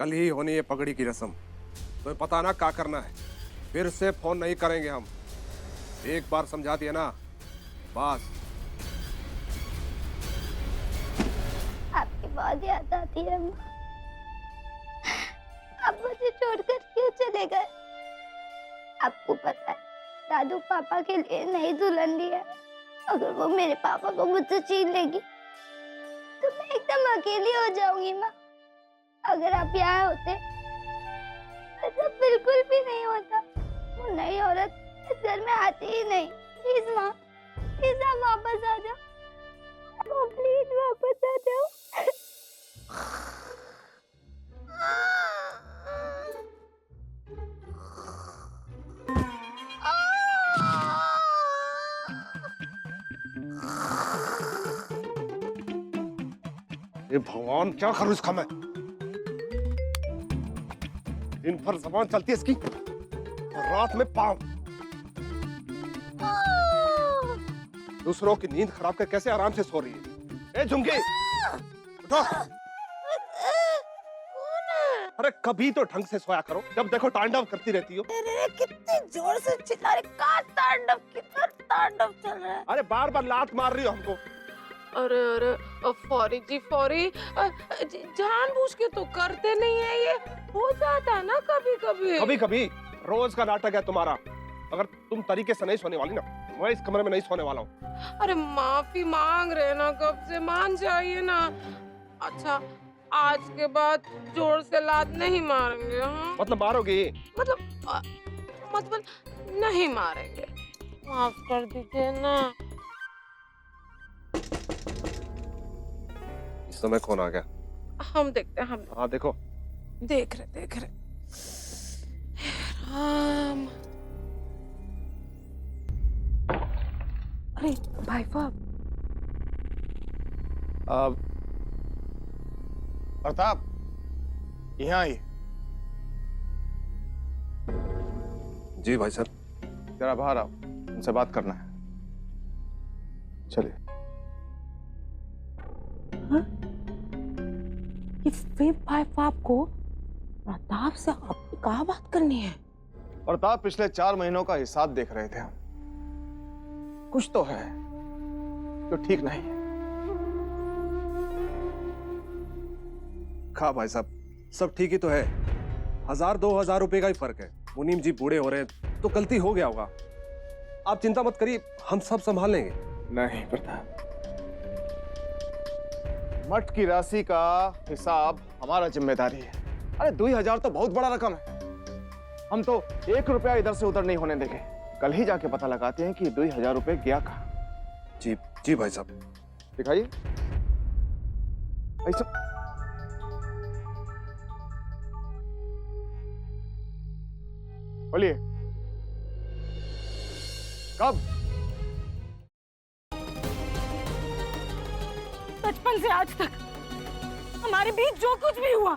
कल ही होनी है पगड़ी की रस्म। तुम्हें पता ना क्या करना है। फिर से फोन नहीं करेंगे हम। एक बार समझा दिया ना, बस। आपकी बहुत याद आती है अम्मा। आप मुझे छोड़कर क्यों चले गए? आपको पता है दादू पापा के लिए नई दुल्हन ली है। अगर वो मेरे पापा को मुझसे छीन लेगी तो मैं एकदम अकेली हो जाऊंगी माँ। अगर आप यहाँ होते ऐसा बिल्कुल भी नहीं होता। वो नई औरत इस घर में आती ही नहीं। प्लीज माँ, प्लीज आप वापस आ जाओ। माँ प्लीज वापस आ जाओ। ये भगवान, क्या करूं इसका मैं? दिन भर जबान चलती है इसकी और रात में पाँव। दूसरों की नींद खराब कर कैसे आराम से सो रही है? ए झुमकी, उठो। अरे कभी तो ढंग से सोया करो, जब देखो तांडव करती रहती हो। अरे कितने जोर से चिल्ला रहे, का तांडव, कितना तांडव चल रहा है। अरे बार बार लात मार रही हो हमको। अरे अरे फौरी जी, फौरी जानबूझ के तो करते नहीं है, ये हो जाता है ना कभी कभी। कभी कभी रोज का नाटक है तुम्हारा। अगर तुम तरीके से नहीं सोने वाली ना, मैं इस कमरे में नहीं सोने वाला हूँ। अरे माफी मांग रहे ना, कब से मान जाइए ना। अच्छा, आज के बाद जोर से लात नहीं मारेंगे। हाँ मतलब मारोगे? मतलब नहीं मारेंगे, माफ कर दीजिए ना। इस समय कौन आ गया? हम देखते हैं, हम हाँ देखो। देख रहे। राम, अरे भाई साहब। प्रताप, यहाँ आइए। जी भाई साहब। जरा बाहर आओ, उनसे बात करना है। चलिए। ये भाई साहब को प्रताप से आपको कहाँ बात करनी है? प्रताप पिछले 4 महीनों का हिसाब देख रहे थे हम। कुछ तो है जो ठीक नहीं है। खा भाई साहब, सब ठीक ही तो है। 1000-2000 रुपए का ही फर्क है। मुनीम जी बूढ़े हो रहे हैं तो गलती हो गया होगा। आप चिंता मत करिए, हम सब संभाल लेंगे। नहीं प्रताप, मठ की राशि का हिसाब हमारा जिम्मेदारी है। अरे 2000 तो बहुत बड़ा रकम है। हम तो 1 रुपया इधर से उधर नहीं होने देंगे। कल ही जाके पता लगाते हैं कि 2000 रुपए गया कहाँ। जी जी भाई साहब। दिखाइए। ऐसा बोलिए, कब? बचपन से आज तक हमारे बीच जो कुछ भी हुआ,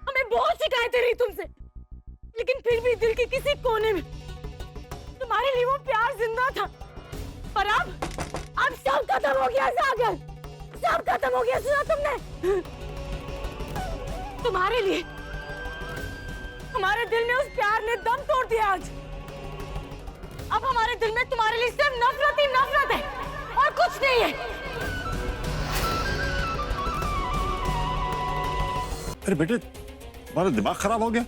हमें बहुत शिकायतें रही तुमसे, लेकिन फिर भी दिल के किसी कोने में तुम्हारे लिए वो प्यार जिंदा था। पर अब सब खत्म हो गया सागर, सब खत्म हो गया। सुना तुमने? तुम्हारे लिए हमारे दिल में उस प्यार ने दम तोड़ दिया आज। अब हमारे दिल में तुम्हारे लिए सिर्फ नफरत ही नफरत है और कुछ नहीं है। अरे बेटे, तुम्हारा दिमाग खराब हो गया?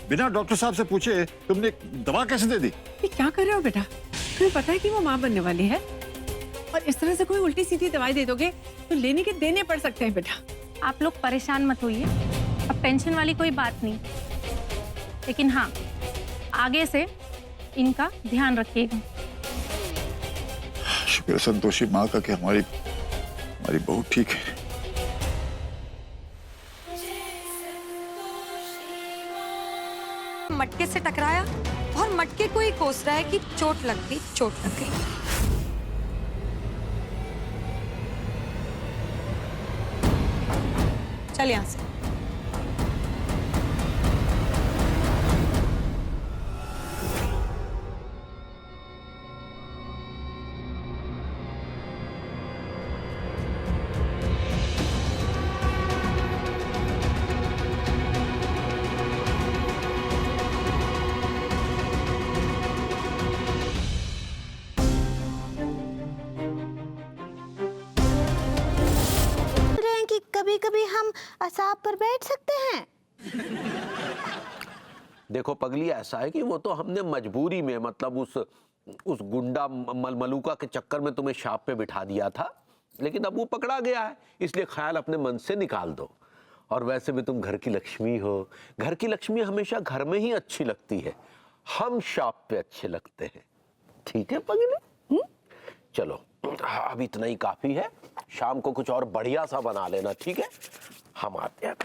बिना डॉक्टर साहब से पूछे तुमने दवा कैसे दे दी? ये क्या कर रहे हो बेटा? तुम्हें पता है कि वो माँ बनने वाली है, और इस तरह से कोई उल्टी सीधी दवाई दे दोगे तो लेने के देने पड़ सकते हैं बेटा। आप लोग परेशान मत होइए, अब टेंशन वाली कोई बात नहीं। लेकिन हाँ, आगे से इनका ध्यान रखिएगा। शुक्र है संतोषी माँ का कि हमारी बहू ठीक है। मटके से टकराया और मटके को ही कोस रहा है कि चोट लग गई, चोट लग गई। चल यहां से। कि कभी कभी हम असाब पर बैठ सकते हैं? देखो पगली, ऐसा है कि वो तो हमने मजबूरी में, मतलब उस गुंडा मलमलूका के चक्कर में तुम्हें शाप पे बिठा दिया था, लेकिन अब वो पकड़ा गया है, इसलिए ख्याल अपने मन से निकाल दो। और वैसे भी तुम घर की लक्ष्मी हो, घर की लक्ष्मी हमेशा घर में ही अच्छी लगती है, हम शाप पे अच्छे लगते हैं। ठीक है पगली? चलो अब इतना ही काफी है, शाम को कुछ और बढ़िया सा बना लेना, ठीक है? हम आते हैं।